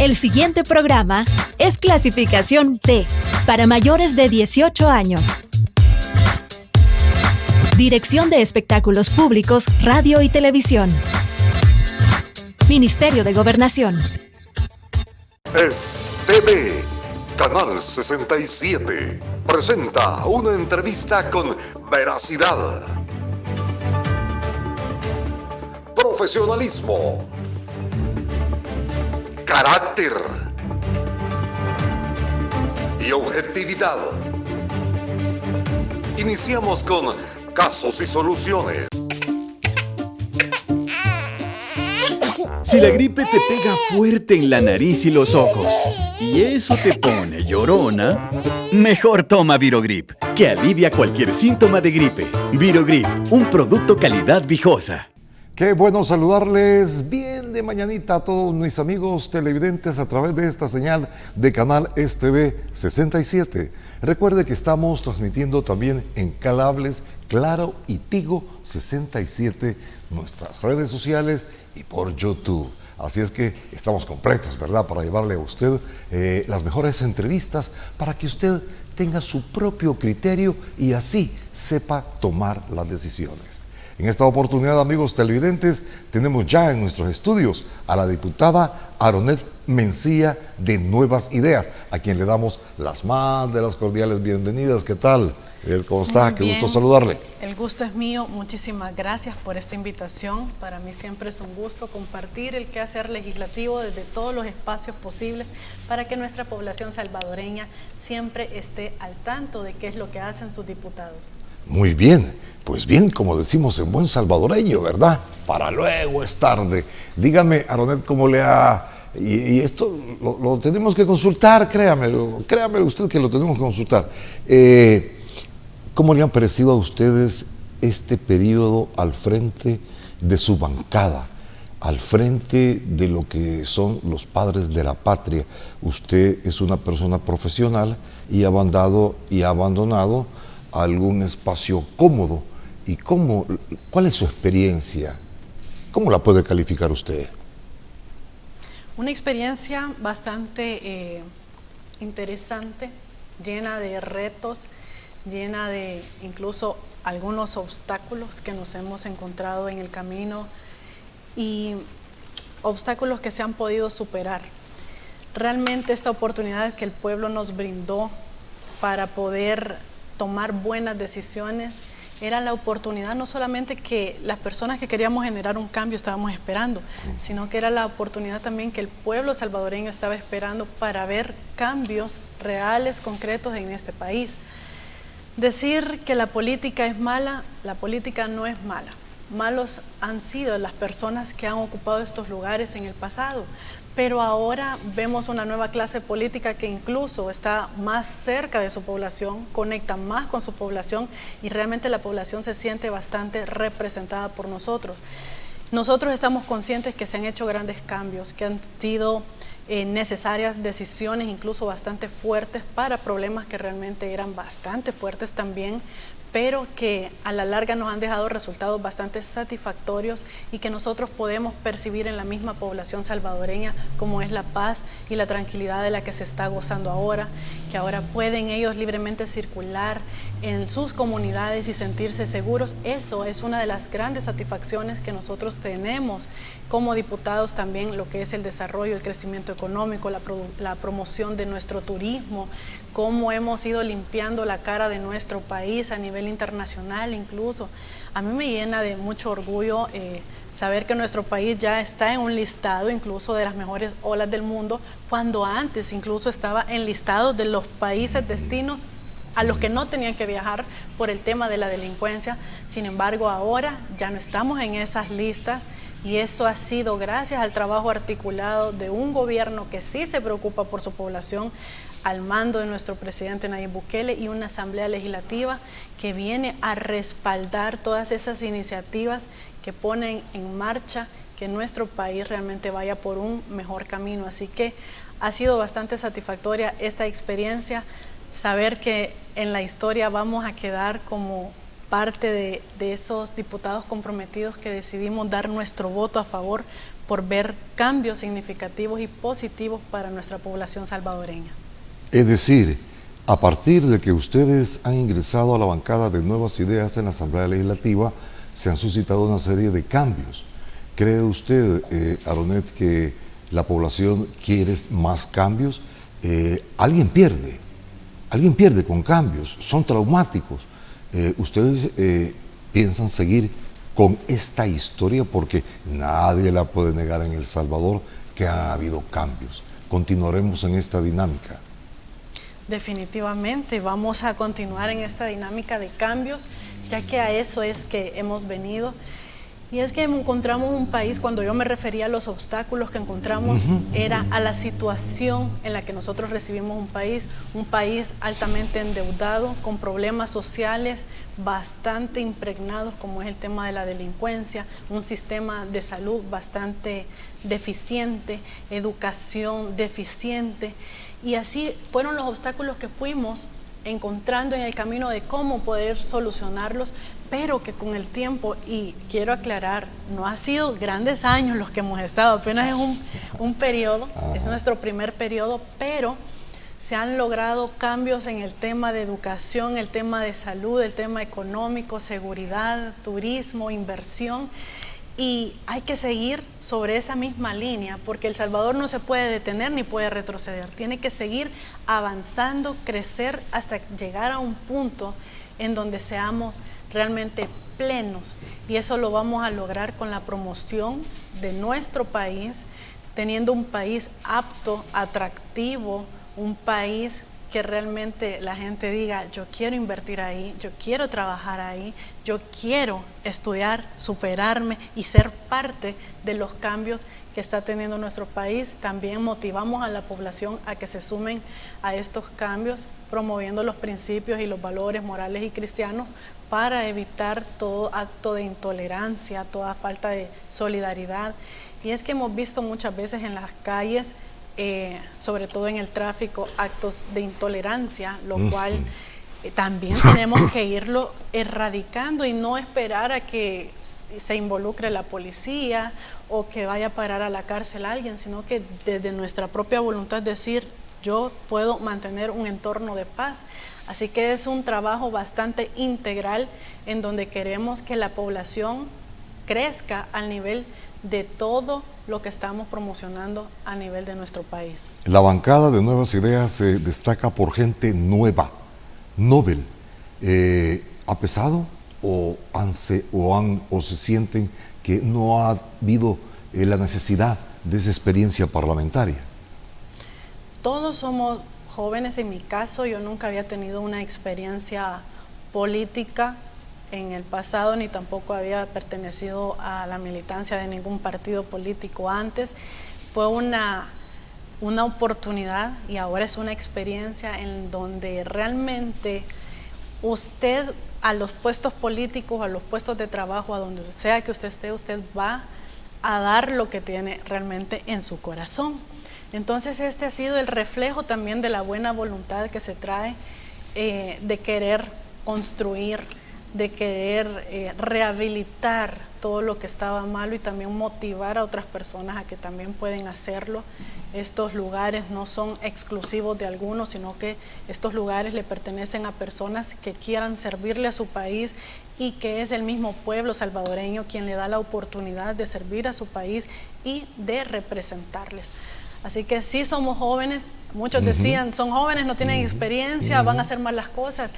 El siguiente programa es clasificación B, para mayores de 18 años. Dirección de Espectáculos Públicos, Radio y Televisión. Ministerio de Gobernación. Es TV, Canal 67. Presenta una entrevista con veracidad, profesionalismo, carácter y objetividad. Iniciamos con Casos y Soluciones. Si la gripe te pega fuerte en la nariz y los ojos, y eso te pone llorona, mejor toma Virogrip, que alivia cualquier síntoma de gripe. Virogrip, un producto calidad Viejosa. Qué bueno saludarles bien de mañanita a todos mis amigos televidentes a través de esta señal de Canal STV 67. Recuerde que estamos transmitiendo también en Cables, Claro y Tigo 67, nuestras redes sociales y por YouTube. Así es que estamos completos, ¿verdad? Para llevarle a usted las mejores entrevistas para que usted tenga su propio criterio y así sepa tomar las decisiones. En esta oportunidad, amigos televidentes, tenemos ya en nuestros estudios a la diputada Aronet Mencía de Nuevas Ideas, a quien le damos las más de las cordiales bienvenidas. ¿Qué tal? ¿Cómo está? Qué gusto saludarle. El gusto es mío. Muchísimas gracias por esta invitación. Para mí siempre es un gusto compartir el quehacer legislativo desde todos los espacios posibles para que nuestra población salvadoreña siempre esté al tanto de qué es lo que hacen sus diputados. Muy bien. Pues bien, como decimos en buen salvadoreño, ¿verdad? Para luego es tarde. Dígame, Aronet, ¿cómo le ha...? Y esto lo tenemos que consultar, créamelo usted que lo tenemos que consultar. ¿Cómo le han parecido a ustedes este periodo al frente de su bancada, al frente de lo que son los padres de la patria? Usted es una persona profesional y ha abandonado algún espacio cómodo. ¿Y cuál es su experiencia? ¿Cómo la puede calificar usted? Una experiencia bastante interesante, llena de retos, llena de incluso algunos obstáculos que nos hemos encontrado en el camino y obstáculos que se han podido superar. Realmente esta oportunidad que el pueblo nos brindó para poder tomar buenas decisiones era la oportunidad no solamente que las personas que queríamos generar un cambio estábamos esperando, sino que era la oportunidad también que el pueblo salvadoreño estaba esperando para ver cambios reales, concretos en este país. Decir que la política es mala, la política no es mala. Malos han sido las personas que han ocupado estos lugares en el pasado, pero ahora vemos una nueva clase política que incluso está más cerca de su población, conecta más con su población y realmente la población se siente bastante representada por nosotros. Nosotros estamos conscientes que se han hecho grandes cambios, que han sido necesarias decisiones incluso bastante fuertes para problemas que realmente eran bastante fuertes también, pero que a la larga nos han dejado resultados bastante satisfactorios y que nosotros podemos percibir en la misma población salvadoreña, como es la paz y la tranquilidad de la que se está gozando ahora, que ahora pueden ellos libremente circular en sus comunidades y sentirse seguros. Eso es una de las grandes satisfacciones que nosotros tenemos como diputados también, lo que es el desarrollo, el crecimiento económico, la promoción de nuestro turismo, cómo hemos ido limpiando la cara de nuestro país a nivel internacional incluso. A mí me llena de mucho orgullo saber que nuestro país ya está en un listado incluso de las mejores olas del mundo, cuando antes incluso estaba en listados de los países destinos a los que no tenían que viajar por el tema de la delincuencia. Sin embargo, ahora ya no estamos en esas listas y eso ha sido gracias al trabajo articulado de un gobierno que sí se preocupa por su población, al mando de nuestro presidente Nayib Bukele, y una asamblea legislativa que viene a respaldar todas esas iniciativas que ponen en marcha que nuestro país realmente vaya por un mejor camino. Así que ha sido bastante satisfactoria esta experiencia, saber que en la historia vamos a quedar como parte de esos diputados comprometidos que decidimos dar nuestro voto a favor por ver cambios significativos y positivos para nuestra población salvadoreña. Es decir, a partir de que ustedes han ingresado a la bancada de Nuevas Ideas en la Asamblea Legislativa, se han suscitado una serie de cambios. ¿Cree usted, Aronet, que la población quiere más cambios? Alguien pierde con cambios, son traumáticos. ¿Ustedes piensan seguir con esta historia? Porque nadie la puede negar en El Salvador que ha habido cambios. Continuaremos en esta dinámica. Definitivamente vamos a continuar en esta dinámica de cambios, ya que a eso es que hemos venido. Y es que encontramos un país, cuando yo me refería a los obstáculos que encontramos, era a la situación en la que nosotros recibimos un país altamente endeudado, con problemas sociales bastante impregnados, como es el tema de la delincuencia, un sistema de salud bastante deficiente, educación deficiente, y así fueron los obstáculos que fuimos encontrando en el camino de cómo poder solucionarlos, pero que con el tiempo, y quiero aclarar, no ha sido grandes años los que hemos estado, apenas es un periodo, es nuestro primer periodo, pero se han logrado cambios en el tema de educación, el tema de salud, el tema económico, seguridad, turismo, inversión. Y hay que seguir sobre esa misma línea, porque El Salvador no se puede detener ni puede retroceder. Tiene que seguir avanzando, crecer hasta llegar a un punto en donde seamos realmente plenos. Y eso lo vamos a lograr con la promoción de nuestro país, teniendo un país apto, atractivo, un país que realmente la gente diga, yo quiero invertir ahí, yo quiero trabajar ahí, yo quiero estudiar, superarme y ser parte de los cambios que está teniendo nuestro país. También motivamos a la población a que se sumen a estos cambios, promoviendo los principios y los valores morales y cristianos para evitar todo acto de intolerancia, toda falta de solidaridad. Y es que hemos visto muchas veces en las calles, sobre todo en el tráfico, actos de intolerancia, lo cual también tenemos que irlo erradicando y no esperar a que se involucre la policía o que vaya a parar a la cárcel a alguien, sino que desde nuestra propia voluntad decir, yo puedo mantener un entorno de paz. Así que es un trabajo bastante integral en donde queremos que la población crezca al nivel de todo lo que estamos promocionando a nivel de nuestro país. La bancada de Nuevas Ideas se destaca por gente nueva, novel. ¿Ha pesado o se sienten que no ha habido la necesidad de esa experiencia parlamentaria? Todos somos jóvenes. En mi caso, yo nunca había tenido una experiencia política en el pasado, ni tampoco había pertenecido a la militancia de ningún partido político antes. Fue una oportunidad y ahora es una experiencia en donde realmente usted, a los puestos políticos, a los puestos de trabajo, a donde sea que usted esté, usted va a dar lo que tiene realmente en su corazón. Entonces este ha sido el reflejo también de la buena voluntad que se trae, de querer construir, de querer rehabilitar todo lo que estaba malo y también motivar a otras personas a que también pueden hacerlo. Estos lugares no son exclusivos de algunos, sino que estos lugares le pertenecen a personas que quieran servirle a su país y que es el mismo pueblo salvadoreño quien le da la oportunidad de servir a su país y de representarles. Así que sí somos jóvenes, muchos decían, son jóvenes, no tienen experiencia, van a hacer mal las cosas.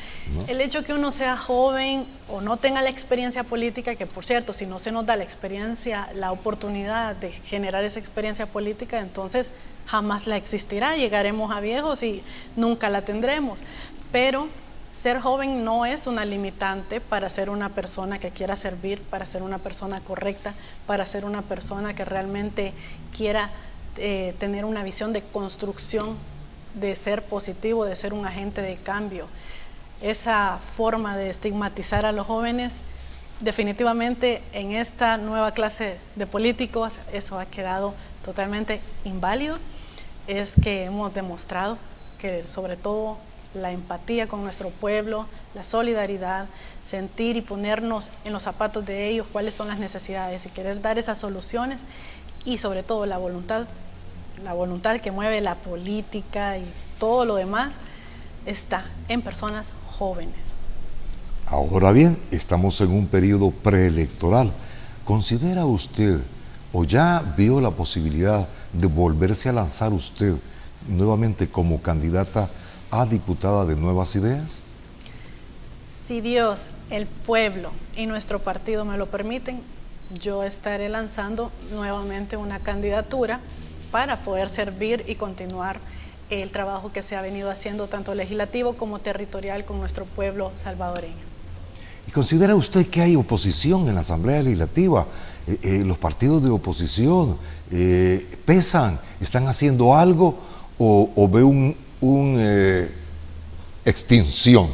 El hecho que uno sea joven o no tenga la experiencia política, que por cierto, si no se nos da la experiencia, la oportunidad de generar esa experiencia política, entonces jamás la existirá, llegaremos a viejos y nunca la tendremos. Pero ser joven no es una limitante para ser una persona que quiera servir, para ser una persona correcta, para ser una persona que realmente quiera tener una visión de construcción, de ser positivo, de ser un agente de cambio. Esa forma de estigmatizar a los jóvenes, definitivamente en esta nueva clase de políticos, eso ha quedado totalmente inválido. Es que hemos demostrado que sobre todo la empatía con nuestro pueblo, la solidaridad, sentir y ponernos en los zapatos de ellos, cuáles son las necesidades y querer dar esas soluciones, y sobre todo la voluntad que mueve la política y todo lo demás está en personas jóvenes. Ahora bien, estamos en un periodo preelectoral. ¿Considera usted o ya vio la posibilidad de volverse a lanzar usted nuevamente como candidata a diputada de Nuevas Ideas? Si Dios, el pueblo y nuestro partido me lo permiten, yo estaré lanzando nuevamente una candidatura para poder servir y continuar el trabajo que se ha venido haciendo tanto legislativo como territorial con nuestro pueblo salvadoreño. ¿Y considera usted que hay oposición en la Asamblea Legislativa? ¿Los partidos de oposición pesan, están haciendo algo o ve una extinción?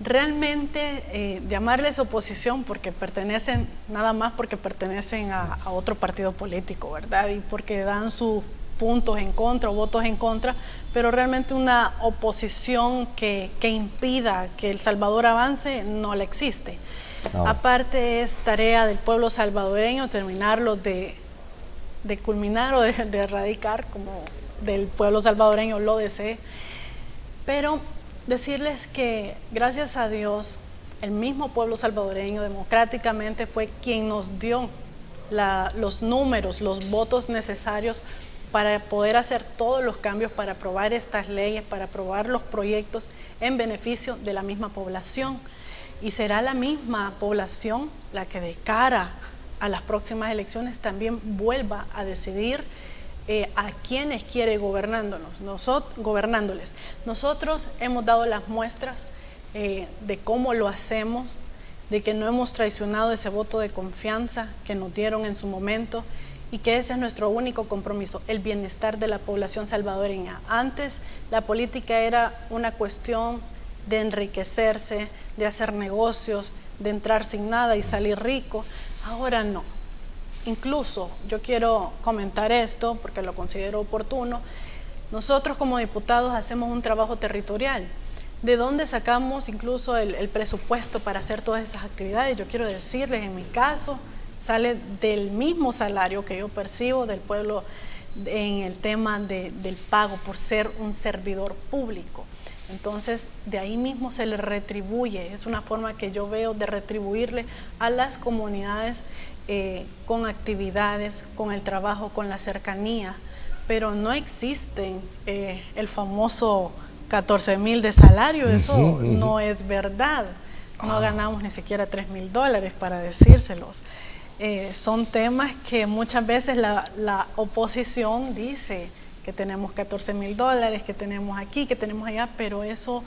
Realmente llamarles oposición porque pertenecen, nada más porque pertenecen a otro partido político, ¿verdad? Y porque dan sus puntos en contra o votos en contra, pero realmente una oposición que impida que El Salvador avance no la existe. No. Aparte es tarea del pueblo salvadoreño terminarlo de culminar o de erradicar, como del pueblo salvadoreño lo desee, pero decirles que gracias a Dios el mismo pueblo salvadoreño democráticamente fue quien nos dio los números, los votos necesarios para poder hacer todos los cambios, para aprobar estas leyes, para aprobar los proyectos en beneficio de la misma población. Y será la misma población la que de cara a las próximas elecciones también vuelva a decidir a quienes quiere gobernándoles. Nosotros hemos dado las muestras de cómo lo hacemos, de que no hemos traicionado ese voto de confianza que nos dieron en su momento y que ese es nuestro único compromiso, el bienestar de la población salvadoreña. Antes la política era una cuestión de enriquecerse, de hacer negocios, de entrar sin nada y salir rico. Ahora no. Incluso yo quiero comentar esto porque lo considero oportuno. Nosotros como diputados hacemos un trabajo territorial. ¿De dónde sacamos incluso el presupuesto para hacer todas esas actividades? Yo quiero decirles, en mi caso, sale del mismo salario que yo percibo del pueblo en el tema del pago por ser un servidor público. Entonces, de ahí mismo se le retribuye, es una forma que yo veo de retribuirle a las comunidades con actividades, con el trabajo, con la cercanía, pero no existen el famoso 14,000 de salario, eso no es verdad, no ganamos ni siquiera $3,000 para decírselos. Son temas que muchas veces la oposición dice que tenemos $14,000, que tenemos aquí, que tenemos allá, pero eso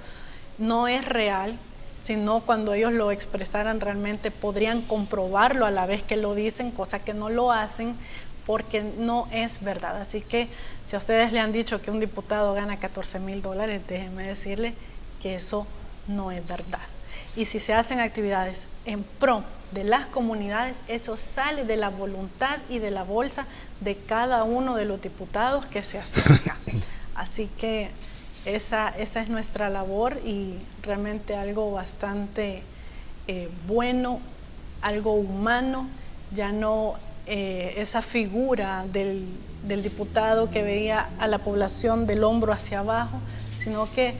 no es real, sino cuando ellos lo expresaran realmente podrían comprobarlo a la vez que lo dicen, cosa que no lo hacen porque no es verdad. Así que si a ustedes le han dicho que un diputado gana $14,000, déjenme decirle que eso no es verdad. Y si se hacen actividades en pro de las comunidades, eso sale de la voluntad y de la bolsa de cada uno de los diputados que se acerca. Así que esa es nuestra labor y realmente algo bastante bueno, algo humano, ya no esa figura del diputado que veía a la población del hombro hacia abajo, sino que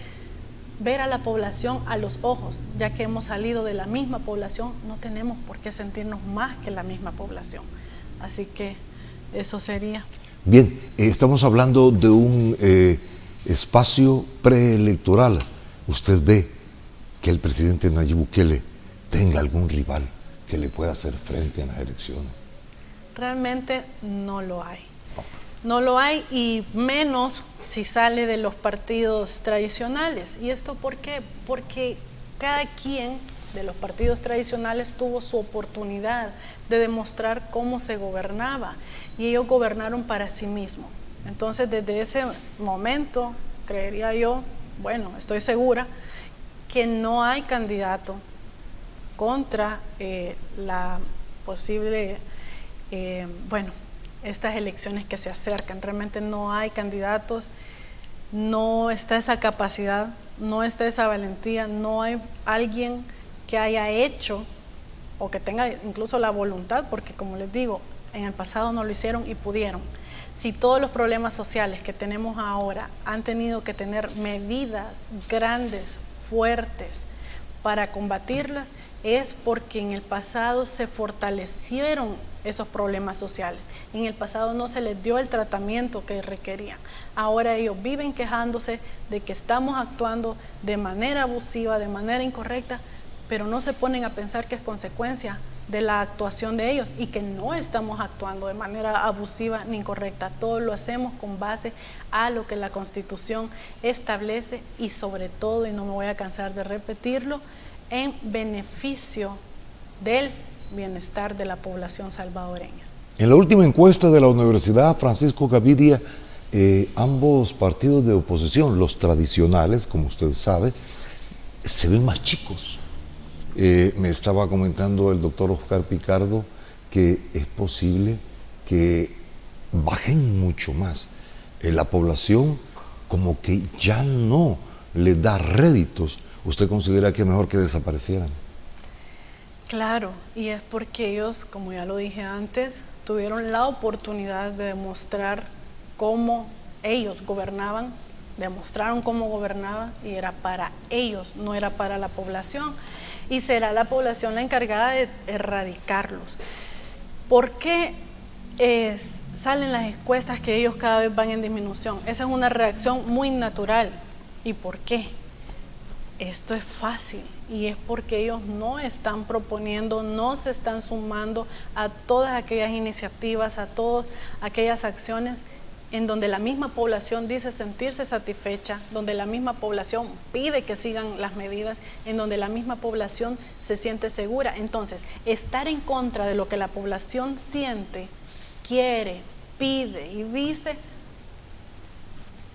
ver a la población a los ojos, ya que hemos salido de la misma población, no tenemos por qué sentirnos más que la misma población. Así que eso sería. Bien, estamos hablando de un espacio preelectoral. ¿Usted ve que el presidente Nayib Bukele tenga algún rival que le pueda hacer frente en las elecciones? Realmente no lo hay. No lo hay, y menos si sale de los partidos tradicionales. ¿Y esto por qué? Porque cada quien de los partidos tradicionales tuvo su oportunidad de demostrar cómo se gobernaba y ellos gobernaron para sí mismos. Entonces, desde ese momento, creería yo, bueno, estoy segura que no hay candidato contra la posible, estas elecciones que se acercan. Realmente no hay candidatos, no está esa capacidad, no está esa valentía, no hay alguien que haya hecho o que tenga incluso la voluntad, porque como les digo, en el pasado no lo hicieron y pudieron. Si todos los problemas sociales que tenemos ahora han tenido que tener medidas grandes, fuertes, para combatirlas, es porque en el pasado se fortalecieron esos problemas sociales. En el pasado no se les dio el tratamiento que requerían. Ahora ellos viven quejándose de que estamos actuando de manera abusiva, de manera incorrecta, pero no se ponen a pensar que es consecuencia de la actuación de ellos y que no estamos actuando de manera abusiva ni incorrecta. Todo lo hacemos con base a lo que la Constitución establece y sobre todo, y no me voy a cansar de repetirlo, en beneficio del bienestar de la población salvadoreña. En la última encuesta de la Universidad Francisco Gaviria, ambos partidos de oposición, los tradicionales, como usted sabe, se ven más chicos. Me estaba comentando el doctor Oscar Picardo que es posible que bajen mucho más. La población como que ya no le da réditos. ¿Usted considera que es mejor que desaparecieran? Claro, y es porque ellos, como ya lo dije antes, tuvieron la oportunidad de demostrar cómo ellos gobernaban, demostraron cómo gobernaban y era para ellos, no era para la población. Y será la población la encargada de erradicarlos. ¿Por qué salen las encuestas que ellos cada vez van en disminución? Esa es una reacción muy natural. ¿Y por qué? Esto es fácil y es porque ellos no están proponiendo, no se están sumando a todas aquellas iniciativas, a todas aquellas acciones en donde la misma población dice sentirse satisfecha, donde la misma población pide que sigan las medidas, en donde la misma población se siente segura. Entonces, estar en contra de lo que la población siente, quiere, pide y dice,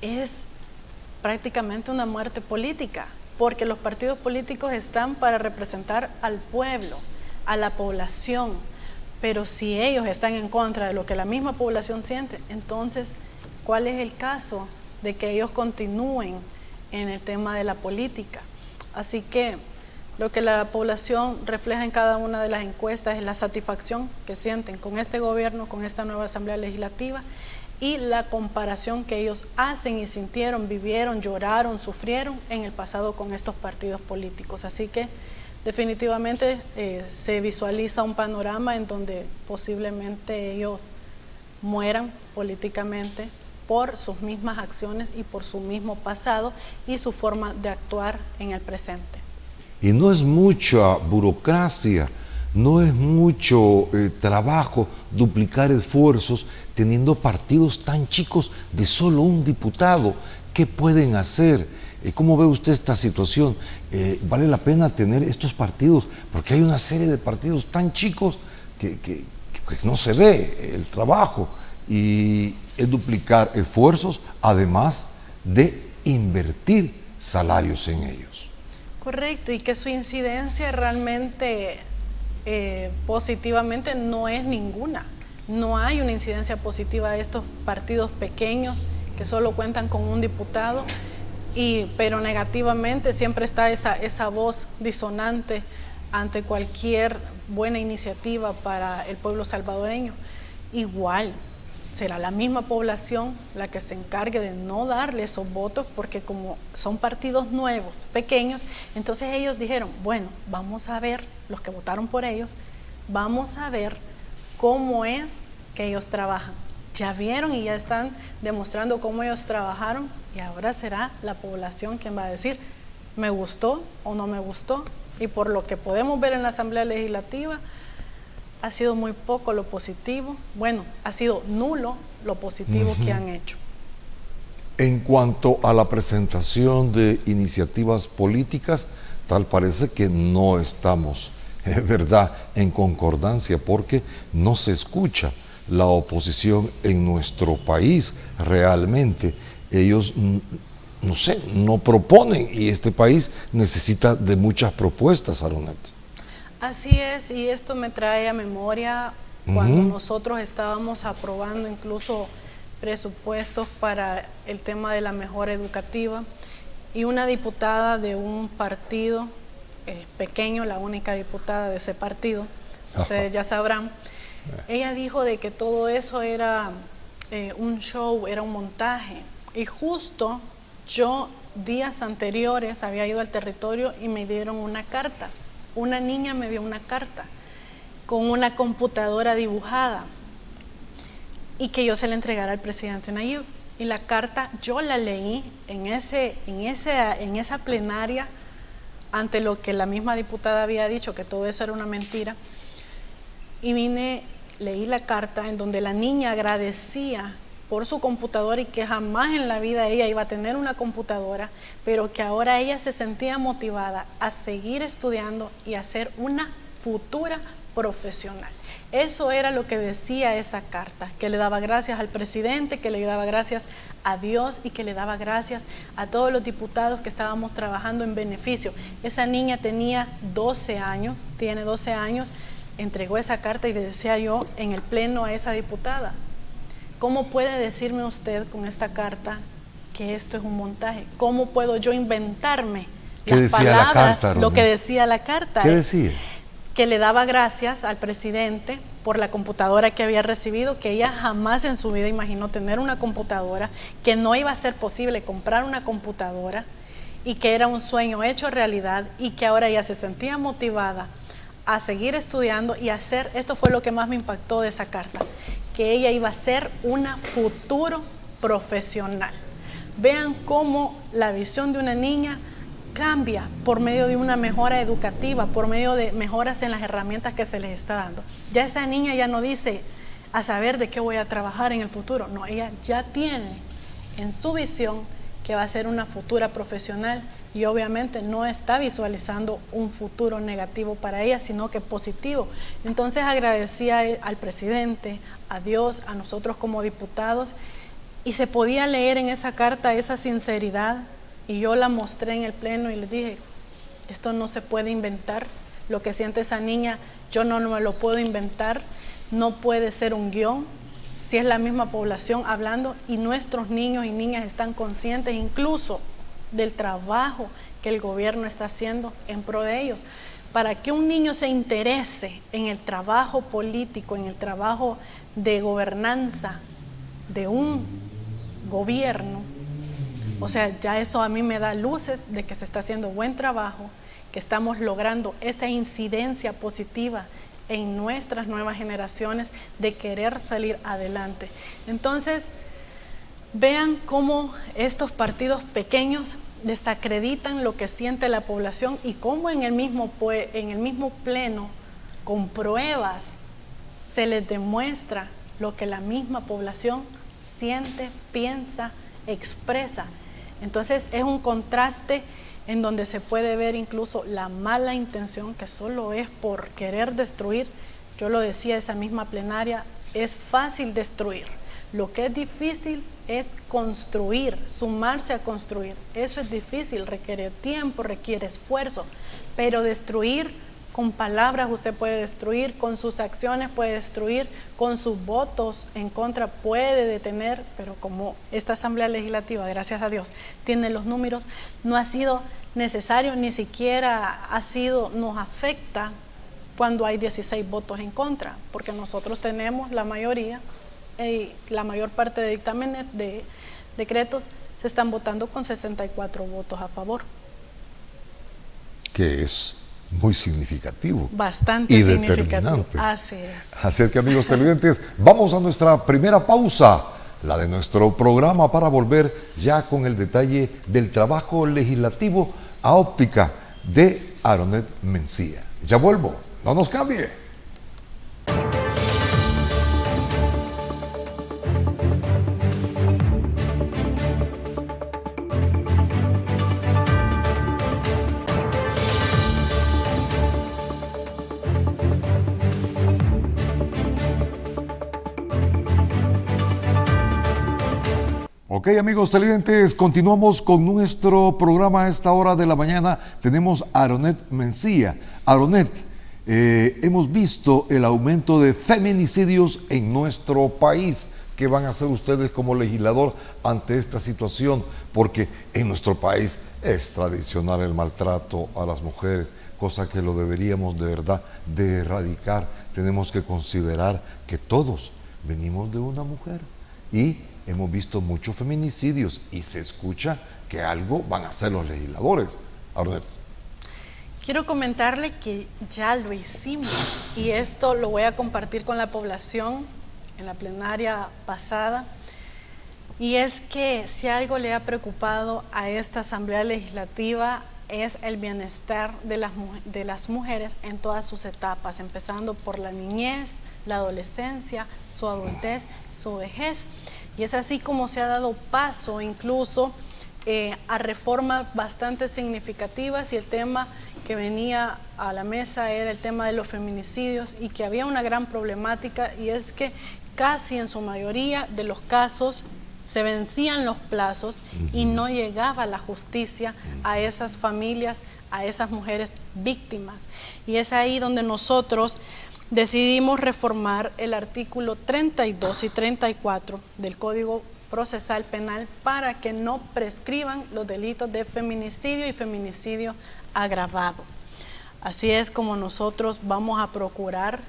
es prácticamente una muerte política, porque los partidos políticos están para representar al pueblo, a la población. Pero si ellos están en contra de lo que la misma población siente, entonces, ¿cuál es el caso de que ellos continúen en el tema de la política? Así que lo que la población refleja en cada una de las encuestas es la satisfacción que sienten con este gobierno, con esta nueva Asamblea Legislativa y la comparación que ellos hacen y sintieron, vivieron, lloraron, sufrieron en el pasado con estos partidos políticos. Así que definitivamente se visualiza un panorama en donde posiblemente ellos mueran políticamente por sus mismas acciones y por su mismo pasado y su forma de actuar en el presente. Y no es mucha burocracia, no es mucho trabajo duplicar esfuerzos teniendo partidos tan chicos de solo un diputado. ¿Qué pueden hacer? ¿Cómo ve usted esta situación? ¿Vale la pena tener estos partidos? Porque hay una serie de partidos tan chicos que no se ve el trabajo y es duplicar esfuerzos, además de invertir salarios en ellos. Correcto, y que su incidencia realmente positivamente no es ninguna. No hay una incidencia positiva de estos partidos pequeños que solo cuentan con un diputado. Pero negativamente siempre está esa voz disonante ante cualquier buena iniciativa para el pueblo salvadoreño. Igual, será la misma población la que se encargue de no darle esos votos, porque como son partidos nuevos, pequeños, entonces ellos dijeron, bueno, vamos a ver, los que votaron por ellos, vamos a ver cómo es que ellos trabajan. Ya vieron y ya están demostrando cómo ellos trabajaron y ahora será la población quien va a decir me gustó o no me gustó. Y por lo que podemos ver en la Asamblea Legislativa, ha sido muy poco lo positivo, bueno, ha sido nulo lo positivo que han hecho. En cuanto a la presentación de iniciativas políticas, tal parece que no estamos, ¿verdad?, en concordancia, porque no se escucha la oposición en nuestro país realmente. Ellos, no sé, no proponen y este país necesita de muchas propuestas, Aronet. Así es, y esto me trae a memoria cuando nosotros estábamos aprobando incluso presupuestos para el tema de la mejora educativa y una diputada de un partido pequeño, la única diputada de ese partido, ustedes ya sabrán, Ella dijo de que todo eso era un show, era un montaje. Y justo yo días anteriores había ido al territorio y me dieron una carta. Una niña me dio una carta con una computadora dibujada y que yo se la entregara al presidente Nayib. Y la carta yo la leí en esa plenaria ante lo que la misma diputada había dicho, que todo eso era una mentira. Y leí la carta en donde la niña agradecía por su computadora y que jamás en la vida ella iba a tener una computadora, pero que ahora ella se sentía motivada a seguir estudiando y a ser una futura profesional. Eso era lo que decía esa carta, que le daba gracias al presidente, que le daba gracias a Dios y que le daba gracias a todos los diputados que estábamos trabajando en beneficio. Esa niña tenía 12 años, tiene 12 años, entregó esa carta y le decía yo en el pleno a esa diputada: ¿cómo puede decirme usted con esta carta que esto es un montaje? ¿Cómo puedo yo inventarme las palabras, lo que decía la carta? ¿Qué decía? Que le daba gracias al presidente por la computadora que había recibido, que ella jamás en su vida imaginó tener una computadora, que no iba a ser posible comprar una computadora y que era un sueño hecho realidad y que ahora ella se sentía motivada a seguir estudiando y hacer, esto fue lo que más me impactó de esa carta, que ella iba a ser una futuro profesional. Vean cómo la visión de una niña cambia por medio de una mejora educativa, por medio de mejoras en las herramientas que se les está dando. Ya esa niña ya no dice a saber de qué voy a trabajar en el futuro, no, ella ya tiene en su visión que va a ser una futura profesional y obviamente no está visualizando un futuro negativo para ella, sino que positivo. Entonces agradecía al presidente, a Dios, a nosotros como diputados, y se podía leer en esa carta esa sinceridad. Y yo la mostré en el pleno y les dije: esto no se puede inventar, lo que siente esa niña yo no me lo puedo inventar, no puede ser un guión, si es la misma población hablando y nuestros niños y niñas están conscientes incluso del trabajo que el gobierno está haciendo en pro de ellos. Para que un niño se interese en el trabajo político, en el trabajo de gobernanza de un gobierno, o sea, ya eso a mí me da luces de que se está haciendo buen trabajo, que estamos logrando esa incidencia positiva en nuestras nuevas generaciones de querer salir adelante. Entonces, vean cómo estos partidos pequeños desacreditan lo que siente la población y cómo en el mismo pleno, con pruebas, se les demuestra lo que la misma población siente, piensa, expresa. Entonces es un contraste en donde se puede ver incluso la mala intención que solo es por querer destruir. Yo lo decía esa misma plenaria, es fácil destruir. Lo que es difícil es construir, sumarse a construir. Eso es difícil, requiere tiempo, requiere esfuerzo, pero destruir con palabras usted puede destruir, con sus acciones puede destruir, con sus votos en contra puede detener, pero como esta Asamblea Legislativa, gracias a Dios, tiene los números, no ha sido necesario, ni siquiera nos afecta cuando hay 16 votos en contra, porque nosotros tenemos la mayoría, la mayor parte de dictámenes de decretos se están votando con 64 votos a favor. Que es muy significativo. Bastante significativo. Así es. Así que, amigos televidentes, vamos a nuestra primera pausa, la de nuestro programa, para volver ya con el detalle del trabajo legislativo a óptica de Aronet Mencía. Ya vuelvo, no nos cambie. Ok, amigos televidentes, continuamos con nuestro programa a esta hora de la mañana. Tenemos a Aronet Mencía. Aronet, hemos visto el aumento de feminicidios en nuestro país. ¿Qué van a hacer ustedes como legislador ante esta situación? Porque en nuestro país es tradicional el maltrato a las mujeres. cosa que lo deberíamos de verdad de erradicar. Tenemos que considerar que todos venimos de una mujer y hemos visto muchos feminicidios y se escucha que algo van a hacer los legisladores. Ahora, quiero comentarle que ya lo hicimos y esto lo voy a compartir con la población en la plenaria pasada. Y es que si algo le ha preocupado a esta Asamblea Legislativa es el bienestar de las mujeres en todas sus etapas, empezando por la niñez, la adolescencia, su adultez, su vejez. Y es así como se ha dado paso incluso a reformas bastante significativas, y el tema que venía a la mesa era el tema de los feminicidios, y que había una gran problemática, y es que casi en su mayoría de los casos se vencían los plazos y no llegaba la justicia a esas familias, a esas mujeres víctimas. Y es ahí donde nosotros decidimos reformar el artículo 32 y 34 del Código Procesal Penal para que no prescriban los delitos de feminicidio y feminicidio agravado. Así es como nosotros vamos a procurar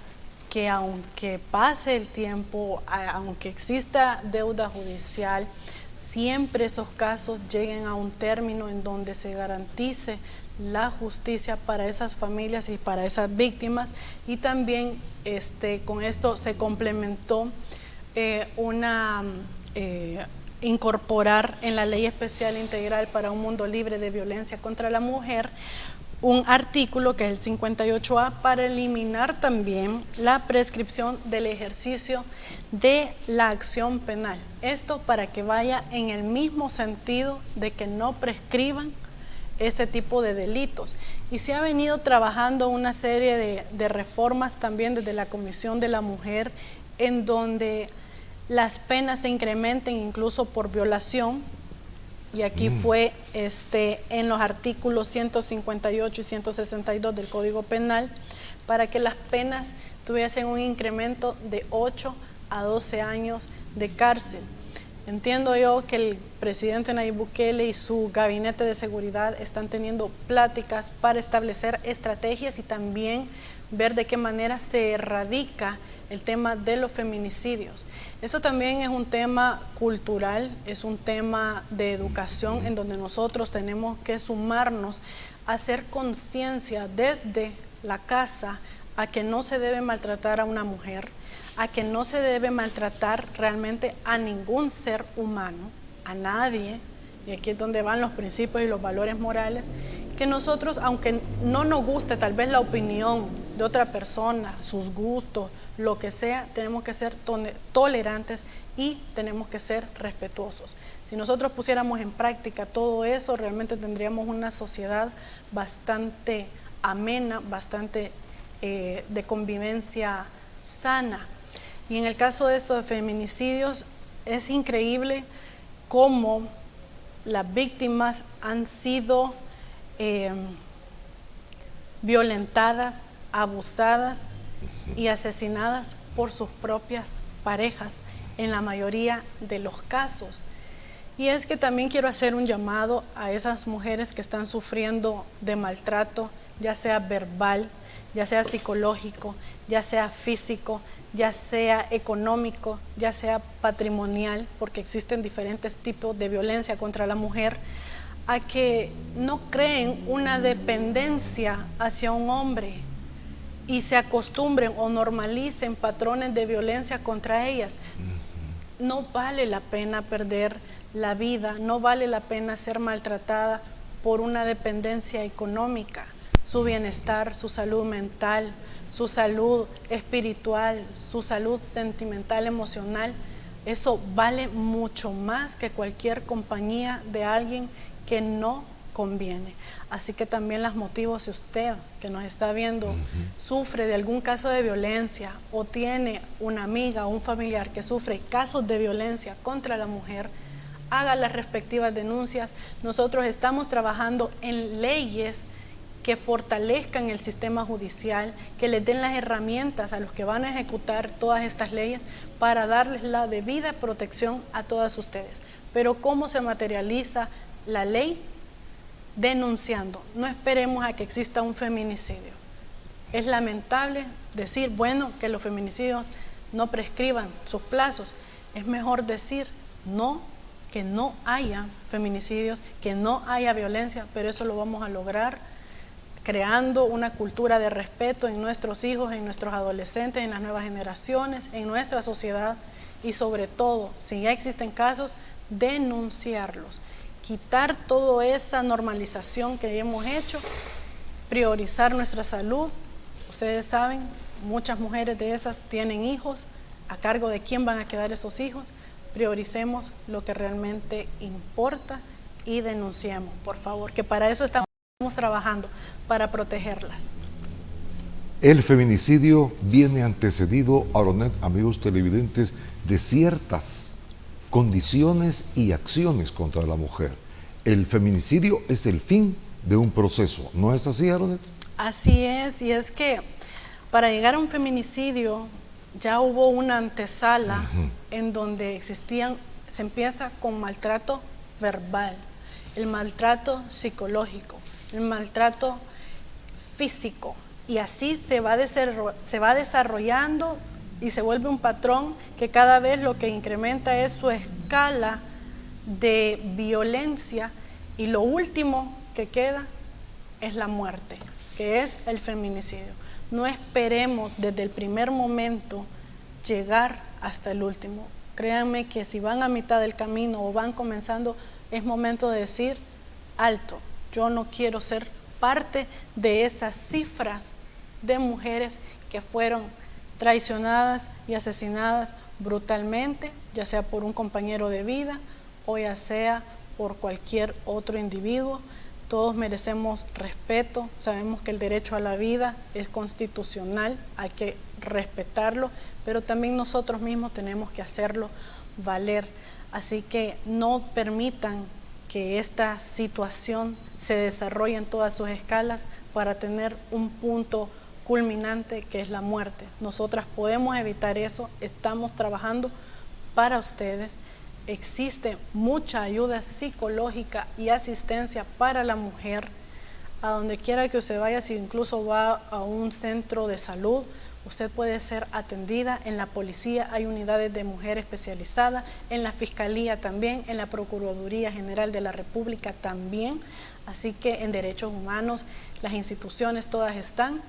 que aunque pase el tiempo, aunque exista deuda judicial, siempre esos casos lleguen a un término en donde se garantice la justicia para esas familias y para esas víctimas. Y también con esto se complementó incorporar en la Ley Especial Integral para un Mundo Libre de Violencia contra la Mujer un artículo que es el 58A para eliminar también la prescripción del ejercicio de la acción penal. Esto para que vaya en el mismo sentido de que no prescriban este tipo de delitos. Y se ha venido trabajando una serie de reformas también desde la Comisión de la Mujer, en donde las penas se incrementen incluso por violación. Y aquí fue en los artículos 158 y 162 del Código Penal, para que las penas tuviesen un incremento de 8 a 12 años de cárcel. Entiendo yo que el presidente Nayib Bukele y su gabinete de seguridad están teniendo pláticas para establecer estrategias y también ver de qué manera se erradica el tema de los feminicidios. Eso también es un tema cultural, es un tema de educación en donde nosotros tenemos que sumarnos a hacer conciencia desde la casa a que no se debe maltratar a una mujer, a que no se debe maltratar realmente a ningún ser humano, a nadie. Y aquí es donde van los principios y los valores morales, que nosotros, aunque no nos guste tal vez la opinión de otra persona, sus gustos, lo que sea, tenemos que ser tolerantes y tenemos que ser respetuosos. Si nosotros pusiéramos en práctica todo eso, realmente tendríamos una sociedad bastante amena, bastante de convivencia sana. Y en el caso de estos feminicidios, es increíble cómo las víctimas han sido violentadas, abusadas y asesinadas por sus propias parejas en la mayoría de los casos. Y es que también quiero hacer un llamado a esas mujeres que están sufriendo de maltrato, ya sea verbal, ya sea psicológico, ya sea físico, ya sea económico, ya sea patrimonial, porque existen diferentes tipos de violencia contra la mujer, a que no creen una dependencia hacia un hombre y se acostumbren o normalicen patrones de violencia contra ellas. No vale la pena perder la vida, no vale la pena ser maltratada por una dependencia económica. Su bienestar, su salud mental, su salud espiritual, su salud sentimental, emocional, eso vale mucho más que cualquier compañía de alguien que no conviene. Así que también las motivo, si usted que nos está viendo sufre de algún caso de violencia o tiene una amiga o un familiar que sufre casos de violencia contra la mujer, haga las respectivas denuncias. Nosotros estamos trabajando en leyes que fortalezcan el sistema judicial, que les den las herramientas a los que van a ejecutar todas estas leyes para darles la debida protección a todas ustedes. Pero ¿cómo se materializa la ley? denunciando. No esperemos a que exista un feminicidio. Es lamentable decir, bueno, que los feminicidios no prescriban sus plazos. Es mejor decir no, que no haya feminicidios, que no haya violencia, pero eso lo vamos a lograr creando una cultura de respeto en nuestros hijos, en nuestros adolescentes, en las nuevas generaciones, en nuestra sociedad y sobre todo, si ya existen casos, denunciarlos, quitar toda esa normalización que hemos hecho, priorizar nuestra salud. Ustedes saben, muchas mujeres de esas tienen hijos, a cargo de quién van a quedar esos hijos. Prioricemos lo que realmente importa y denunciemos, por favor, que para eso estamos trabajando, para protegerlas. El feminicidio viene antecedido, Aronet, amigos televidentes, de ciertas condiciones y acciones contra la mujer. El feminicidio es el fin de un proceso, ¿no es así, Aronet? Así es, y es que para llegar a un feminicidio ya hubo una antesala en donde se empieza con maltrato verbal, el maltrato psicológico, el maltrato físico, y así se va desarrollando y se vuelve un patrón que cada vez lo que incrementa es su escala de violencia, y lo último que queda es la muerte, que es el feminicidio. No esperemos desde el primer momento llegar hasta el último. Créanme que si van a mitad del camino o van comenzando, es momento de decir, alto, yo no quiero ser parte de esas cifras de mujeres que fueron traicionadas y asesinadas brutalmente, ya sea por un compañero de vida o ya sea por cualquier otro individuo. Todos merecemos respeto, sabemos que el derecho a la vida es constitucional, hay que respetarlo, pero también nosotros mismos tenemos que hacerlo valer. Así que no permitan que esta situación se desarrolle en todas sus escalas para tener un punto culminante que es la muerte. Nosotras podemos evitar eso, estamos trabajando para ustedes. Existe mucha ayuda psicológica y asistencia para la mujer. A donde quiera que usted vaya, si incluso va a un centro de salud, usted puede ser atendida. En la policía hay unidades de mujer especializadas, en la fiscalía también, en la Procuraduría General de la República también. Así que en derechos humanos las instituciones todas están,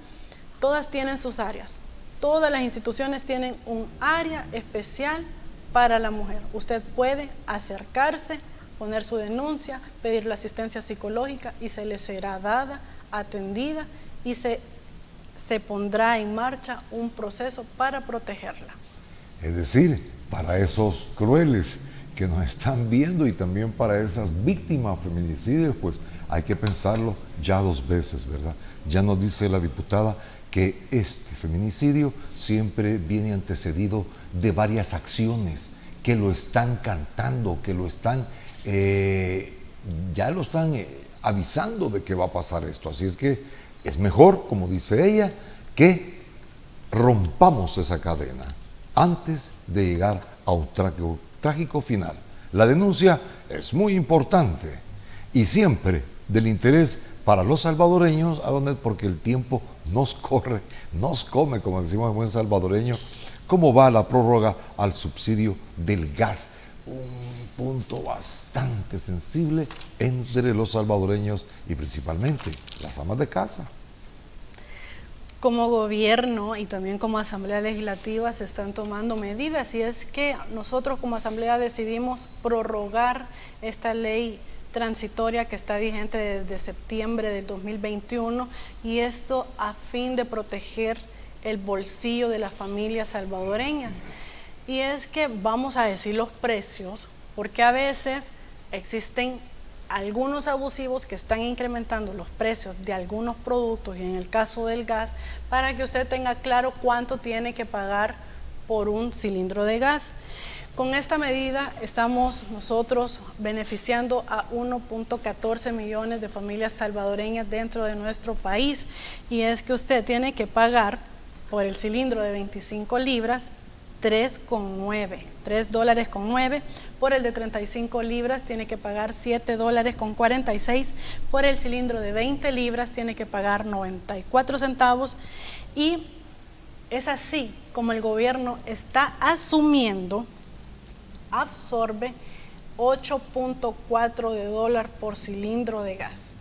todas tienen sus áreas. Todas las instituciones tienen un área especial para la mujer. Usted puede acercarse, poner su denuncia, pedir la asistencia psicológica y se le será dada, atendida y se pondrá en marcha un proceso para protegerla. Es decir, para esos crueles que nos están viendo y también para esas víctimas feminicidios, pues hay que pensarlo ya dos veces, ¿verdad? Ya nos dice la diputada que este feminicidio siempre viene antecedido de varias acciones que lo están cantando, que lo están, ya lo están avisando de que va a pasar esto. Así es que es mejor, como dice ella, que rompamos esa cadena antes de llegar a un trágico final. La denuncia es muy importante y siempre del interés para los salvadoreños, Aronet, porque el tiempo nos corre, nos come, como decimos en buen salvadoreño. ¿Cómo va la prórroga al subsidio del gas? Un punto bastante sensible entre los salvadoreños y principalmente las amas de casa. Como gobierno y también como Asamblea Legislativa se están tomando medidas, y es que nosotros como Asamblea decidimos prorrogar esta ley transitoria que está vigente desde septiembre del 2021, y esto a fin de proteger el bolsillo de las familias salvadoreñas. Y es que vamos a decir los precios, porque a veces existen algunos abusivos que están incrementando los precios de algunos productos, y en el caso del gas, para que usted tenga claro cuánto tiene que pagar por un cilindro de gas. Con esta medida estamos nosotros beneficiando a 1.14 millones de familias salvadoreñas dentro de nuestro país, y es que usted tiene que pagar por el cilindro de 25 libras $3.09. Por el de 35 libras tiene que pagar $7.46. Por el cilindro de 20 libras tiene que pagar 94 centavos. Y es así como el gobierno está absorbe $8.4 por cilindro de gas.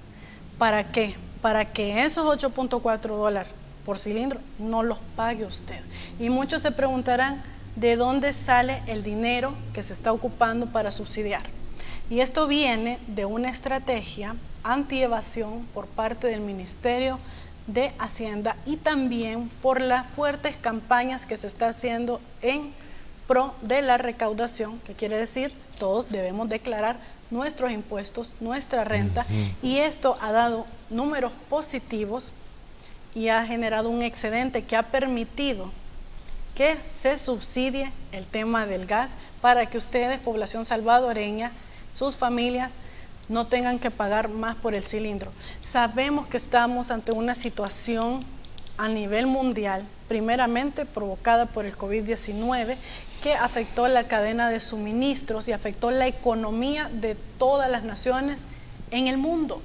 ¿Para qué? Para que esos $8.4 por cilindro no los pague usted. Y muchos se preguntarán de dónde sale el dinero que se está ocupando para subsidiar. Y esto viene de una estrategia antievasión por parte del Ministerio de Hacienda y también por las fuertes campañas que se está haciendo en pro de la recaudación, que quiere decir todos debemos declarar nuestros impuestos, nuestra renta, y esto ha dado números positivos y ha generado un excedente que ha permitido que se subsidie el tema del gas para que ustedes, población salvadoreña, sus familias, no tengan que pagar más por el cilindro. Sabemos que estamos ante una situación a nivel mundial, primeramente provocada por el COVID-19, que afectó la cadena de suministros y afectó la economía de todas las naciones en el mundo.